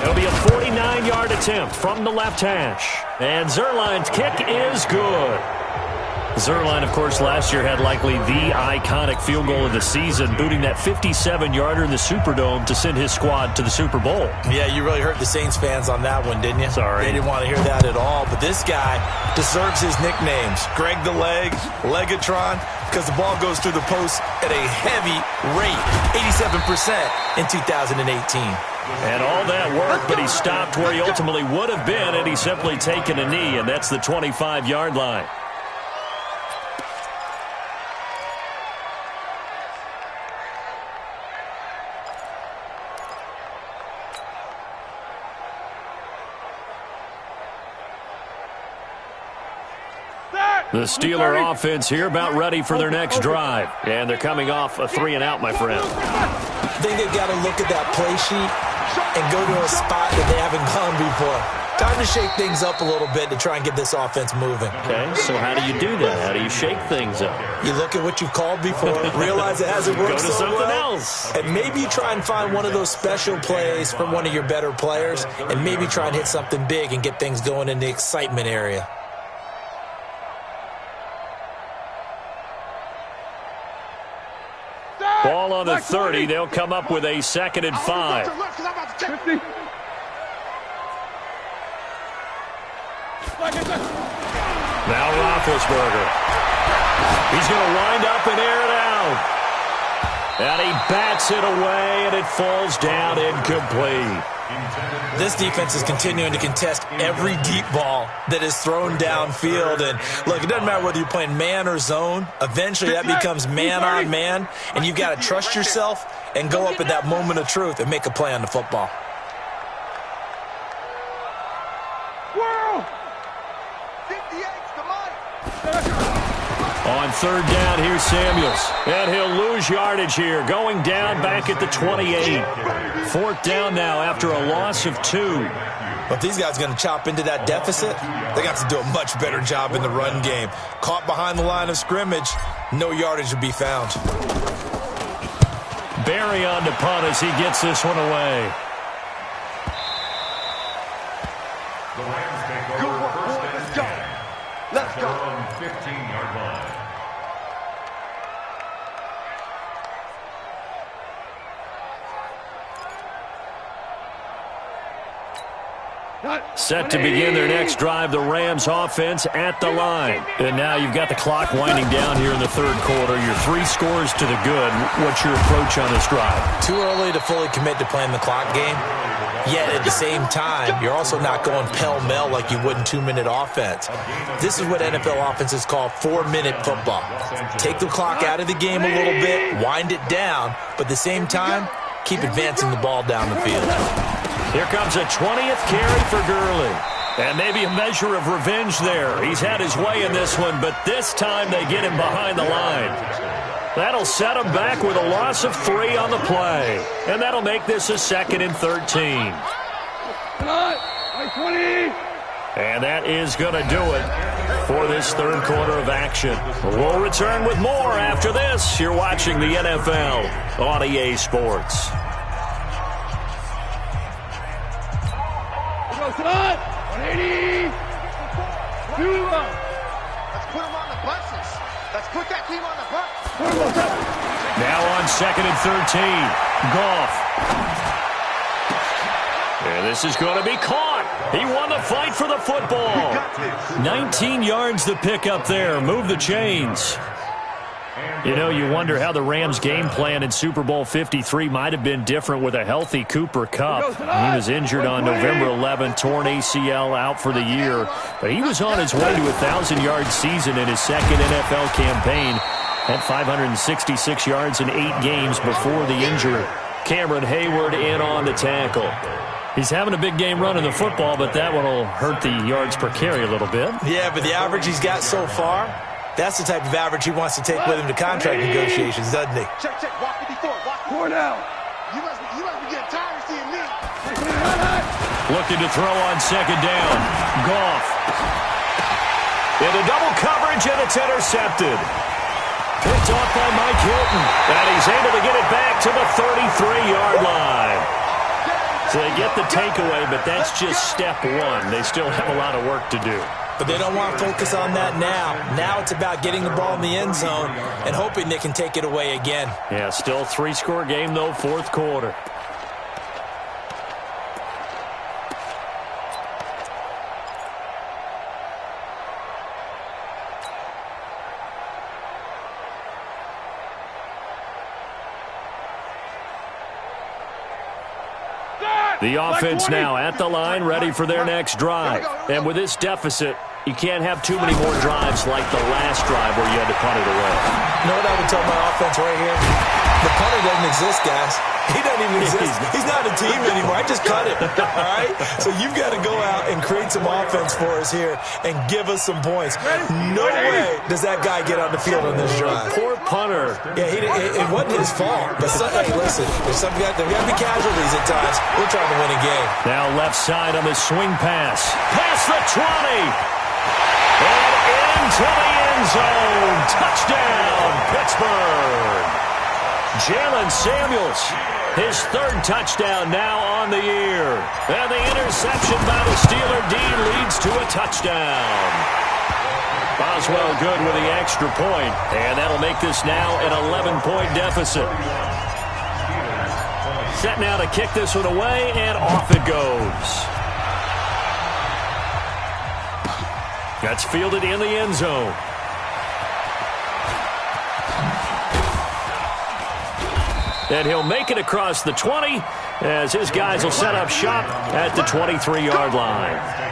It'll be a 49-yard attempt from the left hash. And Zuerlein's kick is good. Zuerlein, of course, last year had likely the iconic field goal of the season, booting that 57-yarder in the Superdome to send his squad to the Super Bowl. Yeah, you really hurt the Saints fans on that one, didn't you? Sorry. They didn't want to hear that at all. But this guy deserves his nicknames. Greg the Leg, Legatron, because the ball goes through the post at a heavy rate, 87% in 2018. And all that work, but he stopped where he ultimately would have been, and he's simply taken a knee, and that's the 25-yard line. The Steeler offense here about ready for their next drive. And they're coming off a 3-and-out, my friend. I think they've got to look at that play sheet and go to a spot that they haven't gone before. Time to shake things up a little bit to try and get this offense moving. Okay, so how do you do that? How do you shake things up? You look at what you've called before, realize it hasn't worked Go to so something well, else. and maybe you try and find one of those special plays from one of your better players, and maybe try and hit something big and get things going in the excitement area. Ball on the 30. They'll come up with a 2nd and 5. Now Roethlisberger. He's going to wind up and air it out. And he bats it away, and it falls down incomplete. This defense is continuing to contest every deep ball that is thrown downfield. And, look, it doesn't matter whether you're playing man or zone. Eventually that becomes man on man, and you've got to trust yourself and go up at that moment of truth and make a play on the football. On third down, here's Samuels. And he'll lose yardage here, going down back at the 28. Fourth down now after a loss of 2. But these guys are going to chop into that deficit. They got to do a much better job in the run game. Caught behind the line of scrimmage, no yardage will be found. Barry on to punt as he gets this one away. The Rams take over first and 10. Let's go. On 15-yard line. Set to begin their next drive, the Rams offense at the line. And now you've got the clock winding down here in the third quarter. You're 3 scores to the good. What's your approach on this drive? Too early to fully commit to playing the clock game. Yet at the same time, you're also not going pell-mell like you would in 2-minute offense. This is what NFL offenses call 4-minute football. Take the clock out of the game a little bit, wind it down, but at the same time, keep advancing the ball down the field. Here comes a 20th carry for Gurley. And maybe a measure of revenge there. He's had his way in this one, but this time they get him behind the line. That'll set him back with a loss of 3 on the play. And that'll make this a 2nd and 13. And that is going to do it for this third quarter of action. We'll return with more after this. You're watching the NFL on EA Sports. Let's put them on the buses. Let's put that team on the bus. Now on 2nd and 13. Goff. And this is going to be caught. He won the fight for the football. 19 yards to pick up there. Move the chains. You know, you wonder how the Rams' game plan in Super Bowl 53 might have been different with a healthy Cooper Kupp. He was injured on November 11th, torn ACL, out for the year. But he was on his way to a 1,000-yard season in his second NFL campaign. Had 566 yards in 8 games before the injury. Cameron Hayward in on the tackle. He's having a big game running the football, but that one will hurt the yards per carry a little bit. Yeah, but the average he's got so far, that's the type of average he wants to take with him to contract negotiations, doesn't he? Check, walk 54, walk 4 now. You must be getting tired of seeing me. Looking to throw on 2nd down. Goff. Into double coverage, and it's intercepted. Picked off by Mike Hilton. And he's able to get it back to the 33-yard line. So they get the takeaway, but that's just step 1. They still have a lot of work to do. But they don't want to focus on that now. Now it's about getting the ball in the end zone and hoping they can take it away again. Yeah, still 3-score game, though, fourth quarter. The offense now at the line, ready for their next drive. And with this deficit, you can't have too many more drives like the last drive where you had to punt it away. You know what I would tell my offense right here? The punter doesn't exist, guys. He doesn't even exist. He's not a team anymore. I just cut it, all right? So you've got to go out and create some offense for us here and give us some points. No way does that guy get on the field on this drive. Poor punter. Yeah, it wasn't his fault. But hey, listen, there's there got to be casualties at times. We're trying to win a game. Now left side on the swing pass. Past the 20. And into the end zone. Touchdown, Pittsburgh. Jalen Samuels, his 3rd touchdown now on the year. And the interception by the Steeler D leads to a touchdown. Boswell good with the extra point, and that'll make this now an 11-point deficit. Set now to kick this one away, and off it goes. That's fielded in the end zone. And he'll make it across the 20 as his guys will set up shop at the 23-yard line.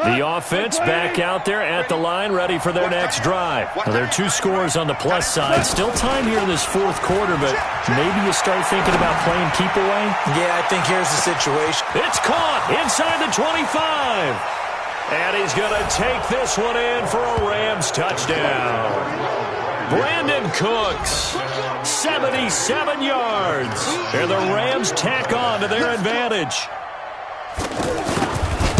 The offense back out there at the line, ready for their next drive. Now, there are 2 scores on the plus side. Still time here in this fourth quarter, but maybe you start thinking about playing keep away? Yeah, I think here's the situation. It's caught inside the 25. And he's going to take this one in for a Rams touchdown. Brandon Cooks, 77 yards. And the Rams tack on to their advantage.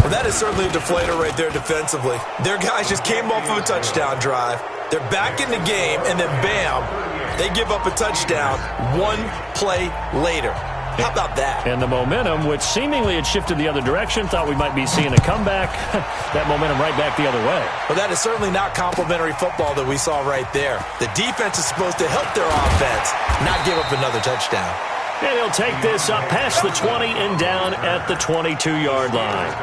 Well, that is certainly a deflator right there defensively. Their guys just came off of a touchdown drive. They're back in the game, and then bam, they give up a touchdown 1 play later. How about that? And the momentum, which seemingly had shifted the other direction, thought we might be seeing a comeback. That momentum right back the other way. Well, that is certainly not complimentary football that we saw right there. The defense is supposed to help their offense, not give up another touchdown. And he'll take this up past the 20 and down at the 22-yard line.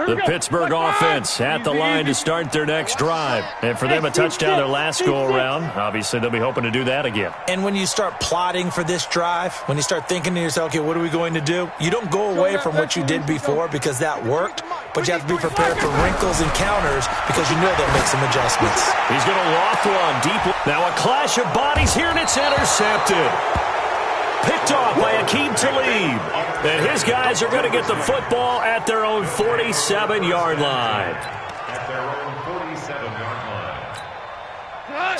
The Pittsburgh offense at the line to start their next drive. And for them, a touchdown their last go-around. Obviously, they'll be hoping to do that again. And when you start plotting for this drive, when you start thinking to yourself, okay, what are we going to do? You don't go away from what you did before because that worked, but you have to be prepared for wrinkles and counters because you know they'll make some adjustments. He's going to loft one deep. Now a clash of bodies here, and it's intercepted. Picked off by Akeem Talib. And his guys are going to get the football at their own 47-yard line. At their own 47-yard line.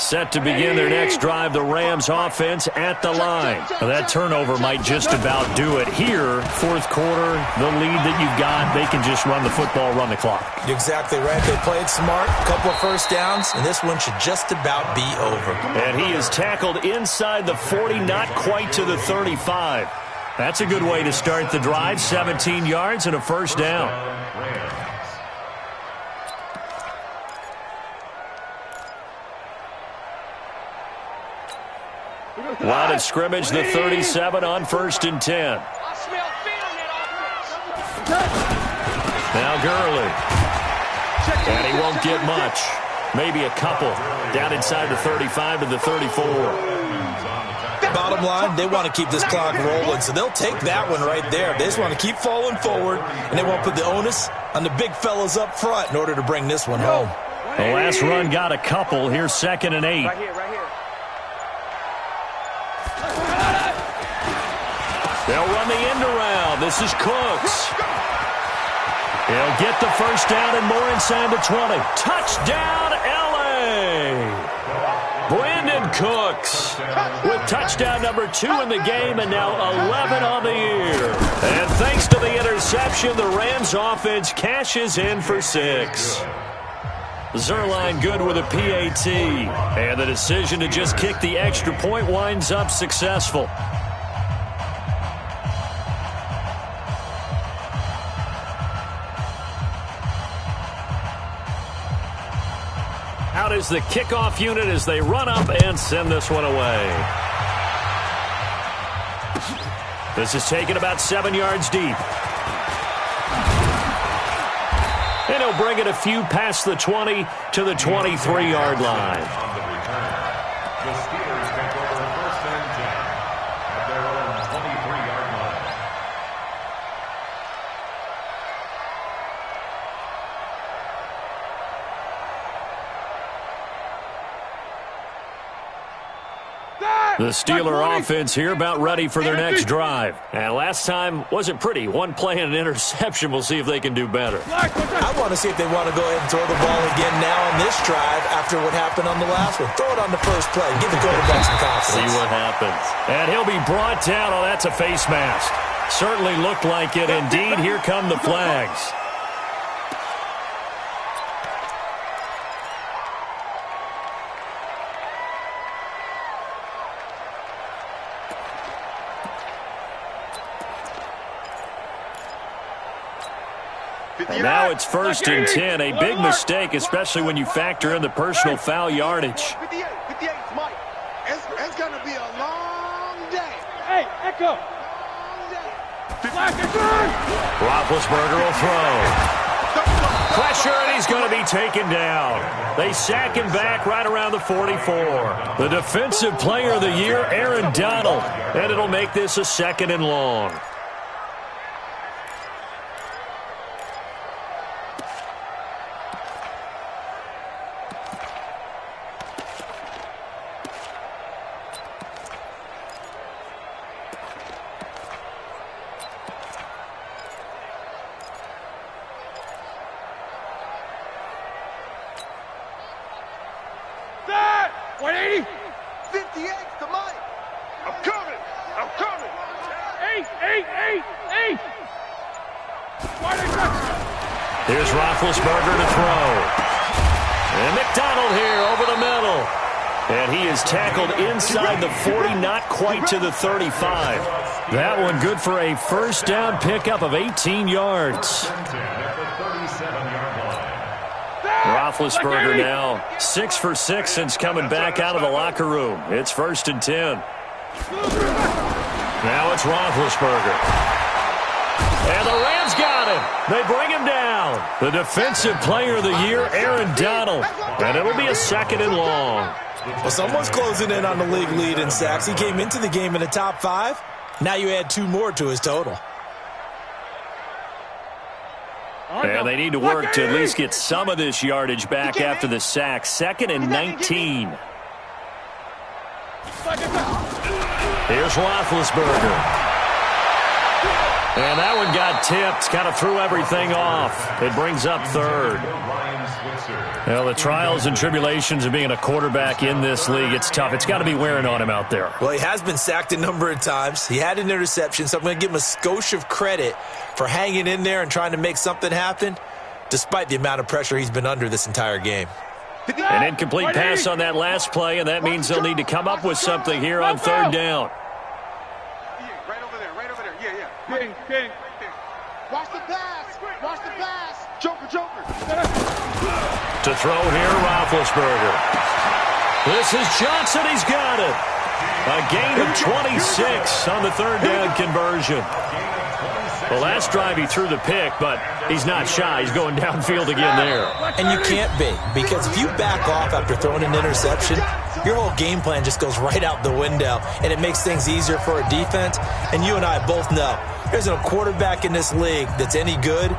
Set to begin their next drive, the Rams offense at the line. Now that turnover might just about do it here. Fourth quarter, the lead that you've got, they can just run the football, run the clock. You're exactly right. They played smart, a couple of first downs, and this one should just about be over. And he is tackled inside the 40, not quite to the 35. That's a good way to start the drive, 17 yards and a first down. Line of scrimmage, the 37 on 1st and 10. Now Gurley. And he won't get much. Maybe a couple. Down inside the 35 to the 34. Bottom line, they want to keep this clock rolling, so they'll take that one right there. They just want to keep falling forward, and they won't put the onus on the big fellas up front in order to bring this one home. The last run got a couple. Here's 2nd and 8. Right here. They'll run the end around. This is Cooks. He'll get the first down and more inside the 20. Touchdown, L.A. Brandon Cooks with touchdown number 2 in the game and now 11 on the year. And thanks to the interception, the Rams offense cashes in for 6. Zerline good with a PAT. And the decision to just kick the extra point winds up successful. Out is the kickoff unit as they run up and send this one away. This is taken about 7 yards deep. And he'll bring it a few past the 20 to the 23-yard line. On the return, the Steelers take over 1st and 10 at their own 23-yard line. The Steeler offense here about ready for their next drive. And last time wasn't pretty. One play and an interception. We'll see if they can do better. I want to see if they want to go ahead and throw the ball again now on this drive after what happened on the last one. Throw it on the first play. Give the quarterback some confidence. See what happens. And he'll be brought down. Oh, that's a face mask. Certainly looked like it. Indeed, here come the flags. And now it's 1st and 10. A big mistake, especially when you factor in the personal foul yardage. 58, Mike. It's going to be a long day. Hey, Echo. Roethlisberger will throw. Pressure, and he's going to be taken down. They sack him back right around the 44. The Defensive Player of the Year, Aaron Donald. And it'll make this a 2nd and long. Here's Roethlisberger to throw. And McDonald here over the middle. And he is tackled inside the 40, not quite to the 35. That one good for a 1st down pickup of 18 yards. Roethlisberger now 6 for 6 since coming back out of the locker room. It's 1st and 10. Now it's Roethlisberger. And the Rams got him. They bring him down. The Defensive Player of the Year, Aaron Donald. And it'll be a 2nd and long. Well, someone's closing in on the league lead in sacks. He came into the game in the top 5. Now you add 2 more to his total. And they need to work to at least get some of this yardage back after the sack. 2nd and 19. Here's Roethlisberger. And that one got tipped, kind of threw everything off. It brings up 3rd. Well, the trials and tribulations of being a quarterback in this league, it's tough. It's got to be wearing on him out there. Well, he has been sacked a number of times. He had an interception, so I'm going to give him a skosh of credit for hanging in there and trying to make something happen, despite the amount of pressure he's been under this entire game. An incomplete pass on that last play, and that means they'll need to come up with something here on 3rd down. King. Watch the pass. Joker. To throw here, Roethlisberger. This is Johnson. He's got it. A gain of 26 on the 3rd down conversion. The last drive he threw the pick, but he's not shy. He's going downfield again there. And you can't be, because if you back off after throwing an interception, your whole game plan just goes right out the window, and it makes things easier for a defense. And you and I both know there's no quarterback in this league that's any good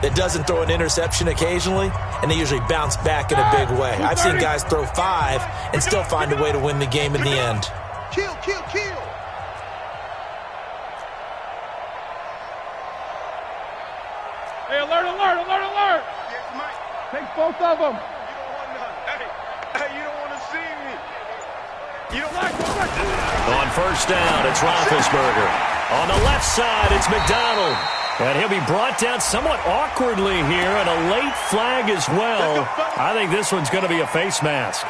that doesn't throw an interception occasionally, and they usually bounce back in a big way. I've seen guys throw 5 and still find a way to win the game in the end. Kill. Hey, alert. Yes, Mike. Take both of them. You don't want to see me. You don't like it. On 1st down, it's Roethlisberger. On the left side, it's McDonald. And he'll be brought down somewhat awkwardly here, and a late flag as well. I think this one's going to be a face mask.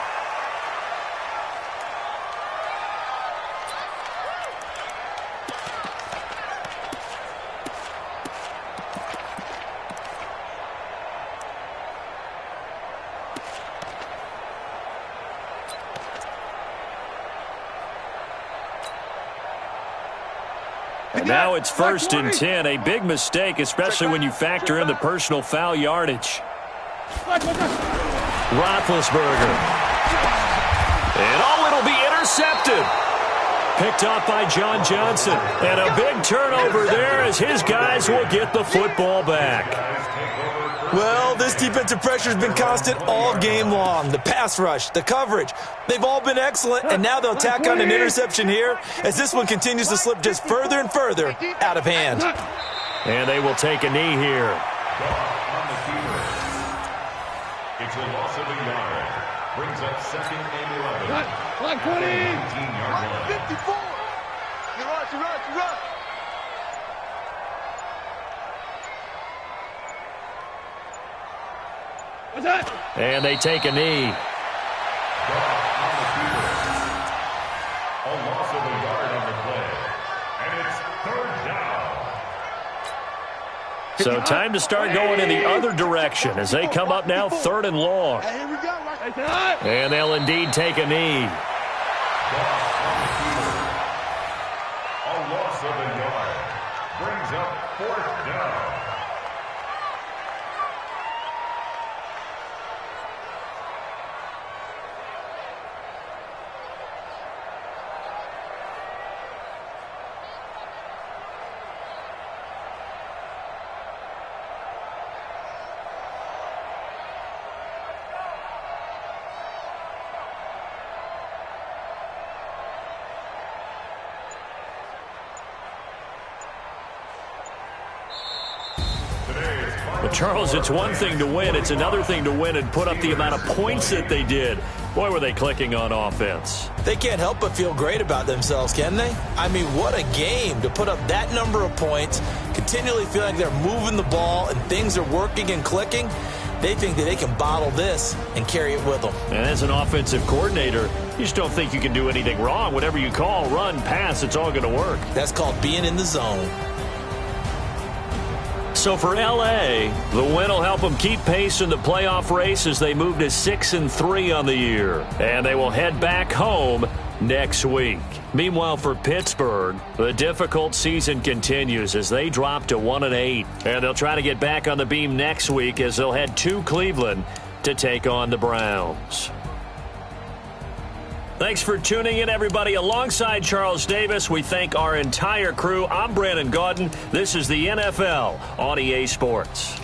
And now it's 1st and 10. A big mistake, especially when you factor in the personal foul yardage. Roethlisberger. And it'll be intercepted. Picked off by John Johnson. And a big turnover there as his guys will get the football back. Well, this defensive pressure has been constant all game long. The pass rush, the coverage, they've all been excellent, and now they'll tack on an interception here as this one continues to slip just further and further out of hand. And they will take a knee here. It's a loss of a yard. Brings up 2nd and 11. Like 20. 18-yard line. 54. You rush. And they take a knee. A loss of a yard on the play. And it's third down. So time to start going in the other direction as they come up now 3rd and long. And they'll indeed take a knee. A loss of a yard brings up 4th down. But Charles, it's one thing to win. It's another thing to win and put up the amount of points that they did. Boy, were they clicking on offense. They can't help but feel great about themselves, can they? I mean, what a game to put up that number of points, continually feel like they're moving the ball and things are working and clicking. They think that they can bottle this and carry it with them. And as an offensive coordinator, you just don't think you can do anything wrong. Whatever you call, run, pass, it's all going to work. That's called being in the zone. So for L.A., the win will help them keep pace in the playoff race as they move to 6-3 on the year. And they will head back home next week. Meanwhile, for Pittsburgh, the difficult season continues as they drop to 1-8. And they'll try to get back on the beam next week as they'll head to Cleveland to take on the Browns. Thanks for tuning in, everybody. Alongside Charles Davis, we thank our entire crew. I'm Brandon Gaudin. This is the NFL on EA Sports.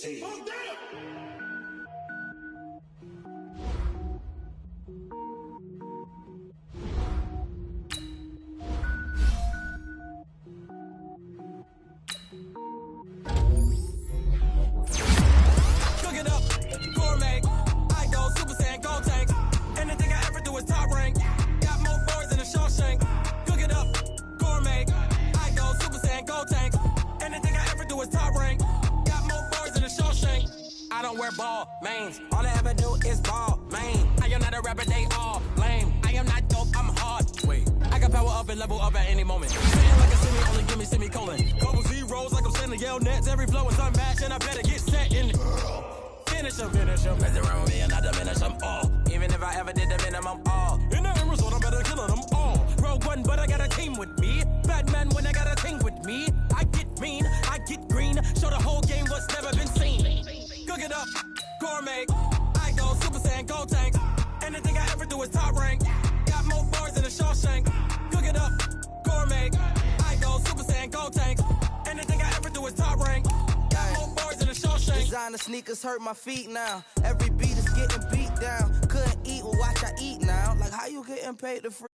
Cook it up, gourmet. I go Super Saiyan, gold tank. Anything I ever do is top rank. Got more boys than a Shawshank. Cook it up, gourmet. I go Super Saiyan, gold tank. Anything I ever do is top rank. Got more boys than a Shawshank. I don't wear ball mains. All I ever do is ball main. I am not a rapper, they all lame. I am not dope, I'm hard. Wait, I can power up and level up at any moment. Saying like a semi, only give me semicolon. Couple zeros like I'm sending yell nets. Every flow is unmatched and I better get set in. Finish them. Mess around with me and I diminish them all. Even if I ever did the minimum all. In the end result, I'm better killing them all. Rogue One, but I got a team with me. Batman when I got a thing with me. I get mean, I get green. Show the whole game what's never been seen. Cook it up, gourmet. I go Super Saiyan, gold tank. Anything I ever do is top rank. Got more bars than a Shawshank. Cook it up, gourmet. I go Super Saiyan, gold tank. Anything I ever do is top rank. Got more bars than a Shawshank. Designer sneakers hurt my feet now. Every beat is getting beat down. Couldn't eat, well watch I eat now. Like how you getting paid to free?